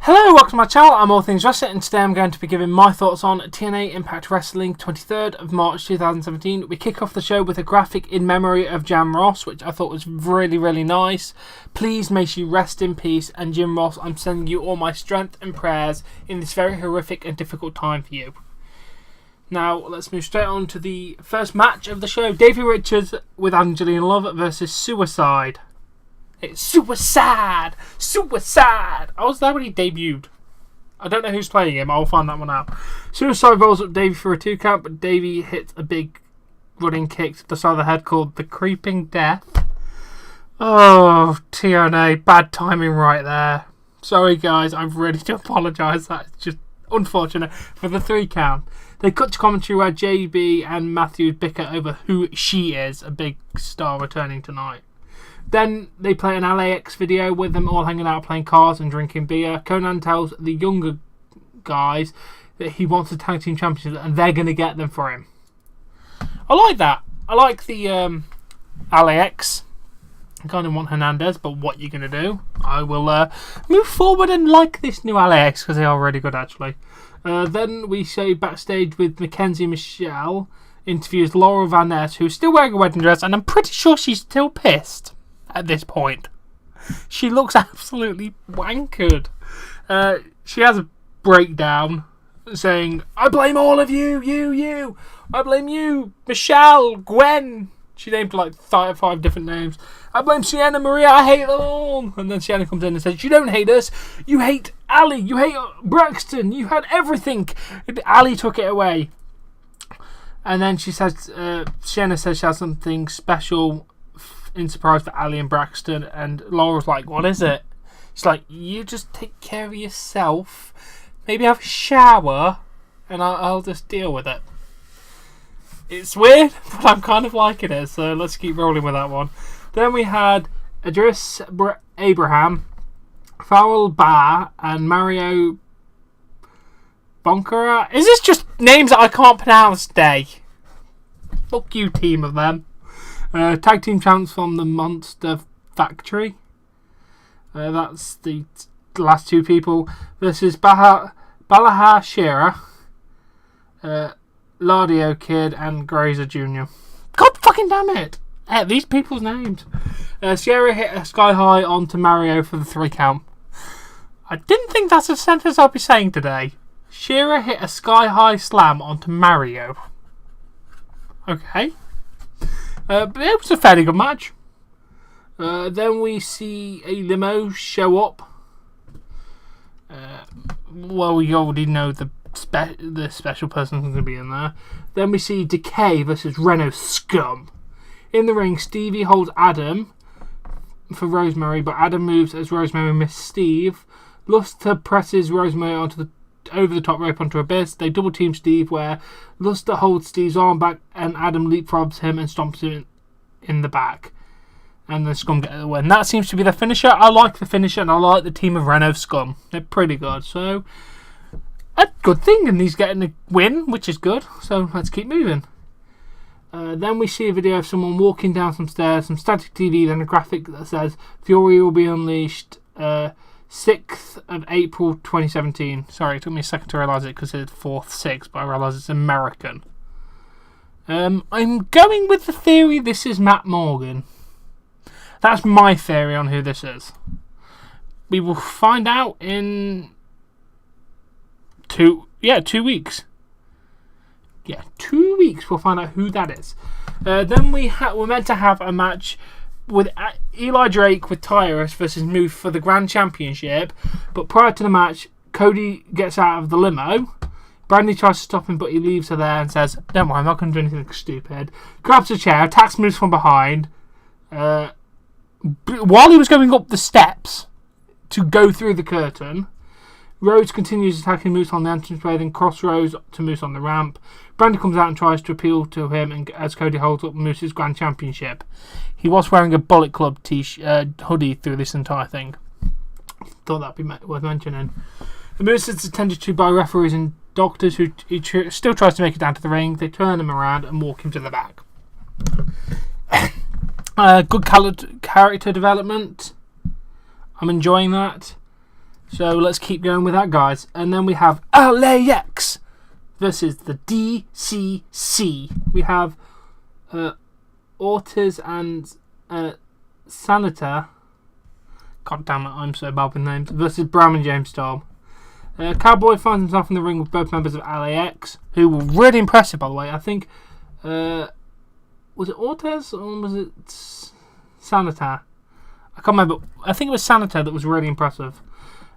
Hello, welcome to my channel. I'm All Things Wrestling, and today I'm going to be giving my thoughts on TNA Impact Wrestling 23rd of March 2017. We kick off the show with a graphic in memory of Jim Ross, which I thought was really nice. Please may she rest in peace, and Jim Ross, I'm sending you all my strength and prayers in this very horrific and difficult time for you. Now, let's move straight on to the first match of the show. Davey Richards with Angelina Love versus Suicide. It's Suicide! Suicide! I was there when he debuted. I don't know who's playing him. I'll find that one out. Suicide rolls up Davey for a 2 count, but Davey hits a big running kick to the side of the head called the Creeping Death. Oh, TNA. Bad timing right there. Sorry, guys. I really do apologise. That's just unfortunate. For the 3 count. They cut to commentary where JB and Matthew bicker over who she is, a big star returning tonight. Then they play an LAX video with them all hanging out playing cards and drinking beer. Conan tells the younger guys that he wants the tag team championship and they're going to get them for him. I like that. I like the LAX. I kind of want Hernandez, but what you going to do? I will move forward and like this new LAX because they are really good actually. Then we say backstage with Mackenzie Michelle interviews Laura Van Ness, who's still wearing a wedding dress, and I'm pretty sure she's still pissed at this point. She looks absolutely wankered. She has a breakdown saying, I blame all of you, you. I blame you, Michelle, Gwen. She named like 5 different names. I blame Sienna Maria, I hate them all. And then Sienna comes in and says, you don't hate us. You hate Ali. You hate Braxton. You had everything. Ali took it away. And then she says, Sienna says she has something special in surprise for Ali and Braxton, and Laura's like, what is it? She's like, you just take care of yourself, maybe have a shower, and I'll just deal with it. It's weird, but I'm kind of liking it, so let's keep rolling with that one. Then we had Idris Abraham, Farrell Barr, and Mario Bonkara. Is this just names that I can't pronounce today? Fuck you, team of them. Tag team champs from the Monster Factory. That's the last 2 people. Versus Balahar Shira, Lardio Kid, and Grazer Jr. God fucking damn it! These people's names. Sierra hit a sky high onto Mario for the 3 count. I didn't think that's a sentence I'll be saying today. Shira hit a sky high slam onto Mario. Okay. But it was a fairly good match. Then we see a limo show up. Well, we already know the special person who's going to be in there. Then we see Decay versus Renault Scum. In the ring, Stevie holds Adam for Rosemary, but Adam moves as Rosemary missed Steve. Luster presses Rosemary over the top rope onto Abyss. They double team Steve where Luster holds Steve's arm back and Adam leapfrogs him and stomps him in the back. And the Scum get the win. That seems to be the finisher. I like the finisher and I like the team of Renault Scum. They're pretty good. So, a good thing. And he's getting a win, which is good. So, let's keep moving. Then we see a video of someone walking down some stairs, some static TV, then a graphic that says Fury will be unleashed 6th of April 2017. Sorry, it took me a second to realise it because it's 4th, 6th, but I realise it's American. I'm going with the theory this is Matt Morgan. That's my theory on who this is. We will find out in 2 weeks. Yeah, 2 weeks we'll find out who that is. Then we're meant to have a match with Eli Drake with Tyrus versus Moose for the Grand Championship. But prior to the match, Cody gets out of the limo. Brandy tries to stop him, but he leaves her there and says, don't worry, I'm not going to do anything stupid. Grabs a chair, attacks Moose from behind. While he was going up the steps to go through the curtain, Rhodes continues attacking Moose on the entranceway, then crossroads to Moose on the ramp. Brandy comes out and tries to appeal to him and as Cody holds up Moose's Grand Championship. He was wearing a Bullet Club hoodie through this entire thing. Thought that'd be worth mentioning. The Moose is attended to by referees and doctors who he still tries to make it down to the ring. They turn him around and walk him to the back. Good character development. I'm enjoying that. So let's keep going with that, guys. And then we have LAX versus the DCC. We have Ortiz and Senator. God damn it, I'm so bad with names. Versus Brown and James Storm. Cowboy finds himself in the ring with both members of LAX, who were really impressive, by the way. I think, was it Ortiz or was it Senator? I can't remember. I think it was Senator that was really impressive.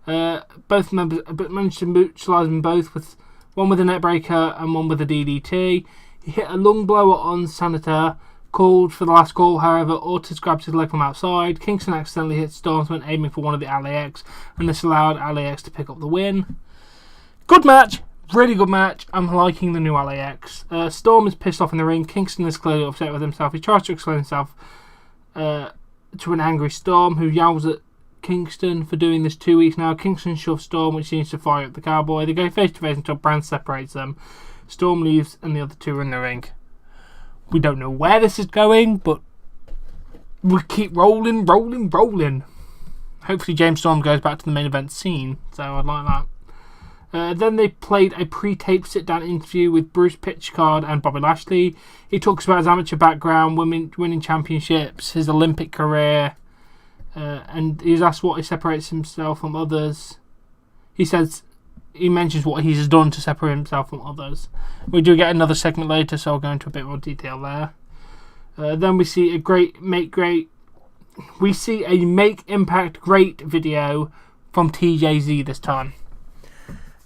Both members managed to neutralise them both, with one with a net breaker and one with a DDT. He hit a lung blower on Senator, called for the last call. However, Ortiz grabbed his leg from outside. Kingston accidentally hit Storm when aiming for one of the LAX, and this allowed LAX to pick up the win. Good match. Really good match. I'm liking the new LAX. Storm is pissed off in the ring. Kingston is clearly upset with himself. He tries to explain himself to an angry Storm, who yells at Kingston for doing this 2 weeks now. Kingston shoves Storm, which seems to fire up the Cowboy. They go face to face until Brand separates them. Storm leaves and the other two are in the ring. We don't know where this is going, but we keep rolling. Hopefully James Storm goes back to the main event scene, so I'd like that. Then they played a pre-taped sit-down interview with Bruce Pitchcard and Bobby Lashley. He talks about his amateur background, winning championships, his Olympic career, and he's asked what separates himself from others. He mentions what he's done to separate himself from others. We do get another segment later, so I'll go into a bit more detail there. Then we see We see a Make Impact Great video from TJZ this time.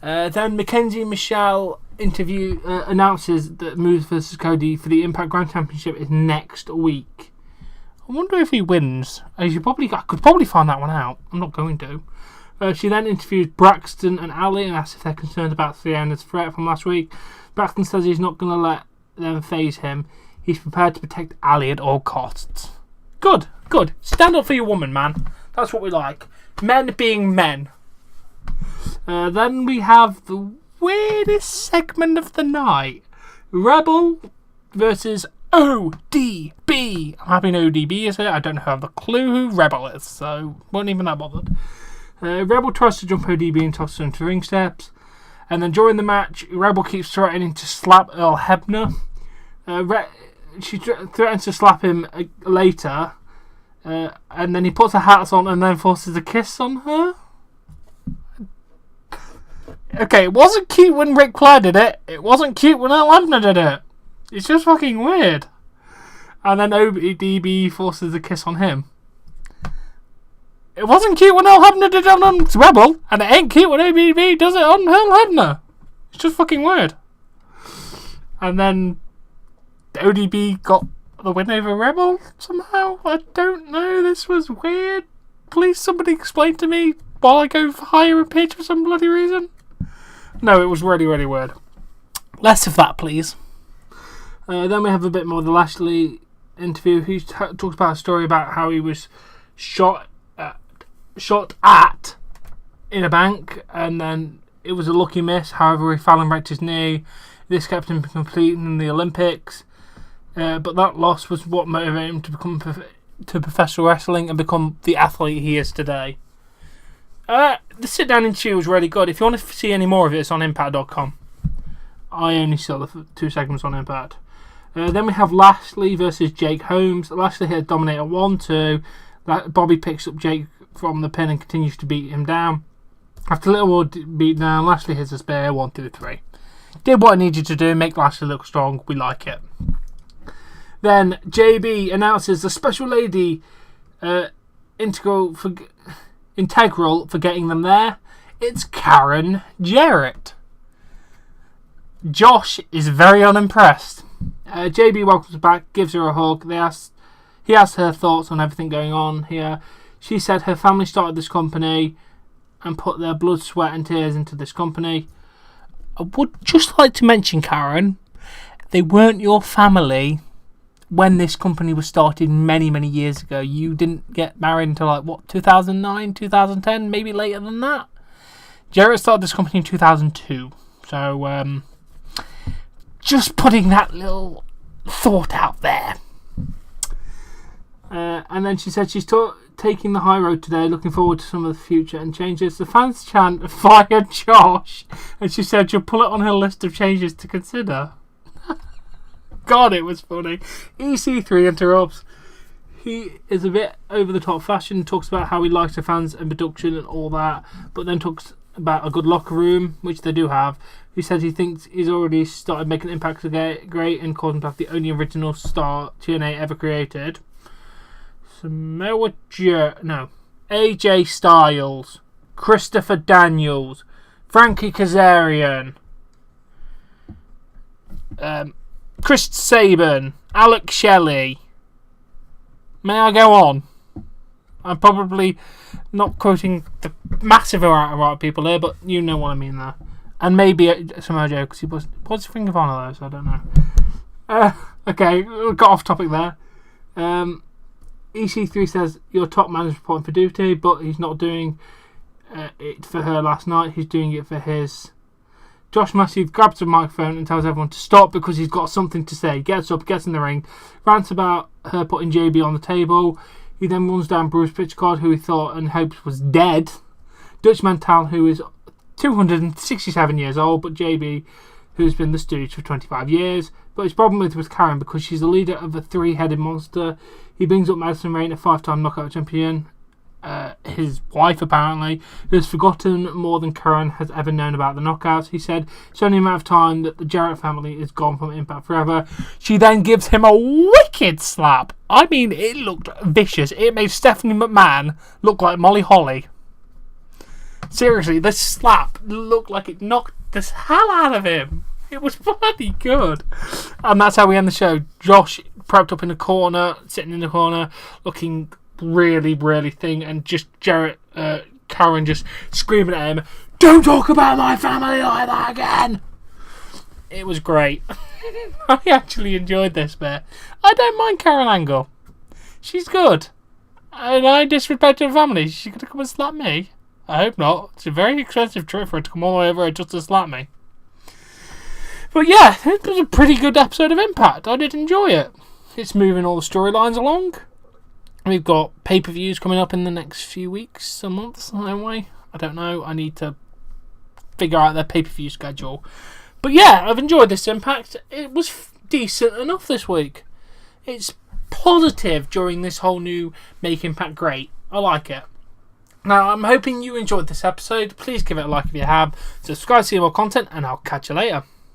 Then Mackenzie Michelle announces that Moose vs Cody for the Impact Grand Championship is next week. I wonder if he wins. I could probably find that one out. I'm not going to. She then interviews Braxton and Ali and asks if they're concerned about Theona's threat from last week. Braxton says he's not going to let them phase him. He's prepared to protect Ali at all costs. Good. Stand up for your woman, man. That's what we like. Men being men. Then we have the weirdest segment of the night. Rebel versus ODB. I'm happy ODB is here. I don't have a clue who Rebel is, so wasn't even that bothered. Rebel tries to jump ODB and tosses him to ring steps. And then during the match, Rebel keeps threatening to slap Earl Hebner. She threatens to slap him later. And then he puts her hats on and then forces a kiss on her. Okay, it wasn't cute when Ric Flair did it. It wasn't cute when Earl Hebner did it. It's just fucking weird. And then ODB forces a kiss on him. It wasn't cute when Earl Hebner did it on Rebel, and it ain't cute when ODB does it on Earl Hebner. It's just fucking weird. And then ODB got the win over Rebel somehow. I don't know. This was weird. Please somebody explain to me while I go higher a pitch for some bloody reason. No, it was really, really weird. Less of that, please. Then we have a bit more of the Lashley interview. He talks about a story about how he was shot at in a bank, and then it was a lucky miss. However, he fell and wrecked his knee. This kept him from completing in the Olympics, but that loss was what motivated him to become to professional wrestling and become the athlete he is today. The sit down interview was really good. If you want to see any more of it, it's on Impact.com. I only saw the 2 segments on Impact. Then we have Lashley versus Jake Holmes. Lashley hit a Dominator 1-2. Bobby picks up Jake from the pin and continues to beat him down. After a little more beat down, Lashley hits a spear, 1, 2, 3. Did what I needed to do, make Lashley look strong. We like it. Then JB announces the special lady integral for getting them there. It's Karen Jarrett. Josh is very unimpressed. JB welcomes her back, gives her a hug. He asks her thoughts on everything going on here. She said her family started this company and put their blood, sweat and tears into this company. I would just like to mention, Karen, they weren't your family when this company was started many, many years ago. You didn't get married until 2009, 2010, maybe later than that. Jarrett started this company in 2002. So, just putting that little thought out there. And then she said she's taking the high road today, looking forward to some of the future and changes. The fans chant, "Fire Josh!" And she said she'll pull it on her list of changes to consider. God, it was funny. EC3 interrupts. He is a bit over the top fashion, talks about how he likes the fans and production and all that, but then talks about a good locker room, which they do have. He says he thinks he's already started making Impact great and calls himself the only original star TNA ever created. AJ Styles, Christopher Daniels, Frankie Kazarian, Chris Sabin, Alex Shelley. May I go on? I'm probably not quoting the massive amount of people here, but you know what I mean there. And maybe Samoa Joe, because he was Ring of Honor though, so I don't know. Okay, we got off topic there. EC3 says your top man is reporting for duty, but he's not doing it for her last night. He's doing it for his. Josh Massive grabs the microphone and tells everyone to stop because he's got something to say. Gets up, gets in the ring, rants about her putting JB on the table. He then runs down Bruce Pritchard, who he thought and hopes was dead. Dutch Mantel, who is 267 years old, but JB, who's been the Stooge for 25 years. But his problem was Karen because she's the leader of a three-headed monster. He brings up Madison Rayne, a 5-time knockout champion. His wife, apparently, who has forgotten more than Karen has ever known about the knockouts. He said it's only a matter of time that the Jarrett family is gone from Impact forever. She then gives him a wicked slap. I mean, it looked vicious. It made Stephanie McMahon look like Molly Holly. Seriously, this slap looked like it knocked the hell out of him. It was bloody good. And that's how we end the show. Josh propped up in the corner, sitting in the corner, looking really, really thing, and just Karen just screaming at him, "Don't talk about my family like that again!" It was great. I actually enjoyed this bit. I don't mind Karen Angle. She's good. And I disrespect her family. She's going to come and slap me. I hope not. It's a very expensive trip for her to come all the way over just to slap me. But yeah, it was a pretty good episode of Impact. I did enjoy it. It's moving all the storylines along. We've got pay-per-views coming up in the next few weeks, or months, don't we? I don't know. I need to figure out their pay-per-view schedule. But yeah, I've enjoyed this Impact. It was decent enough this week. It's positive during this whole new Make Impact Great. I like it. Now, I'm hoping you enjoyed this episode. Please give it a like if you have. Subscribe to see more content, and I'll catch you later.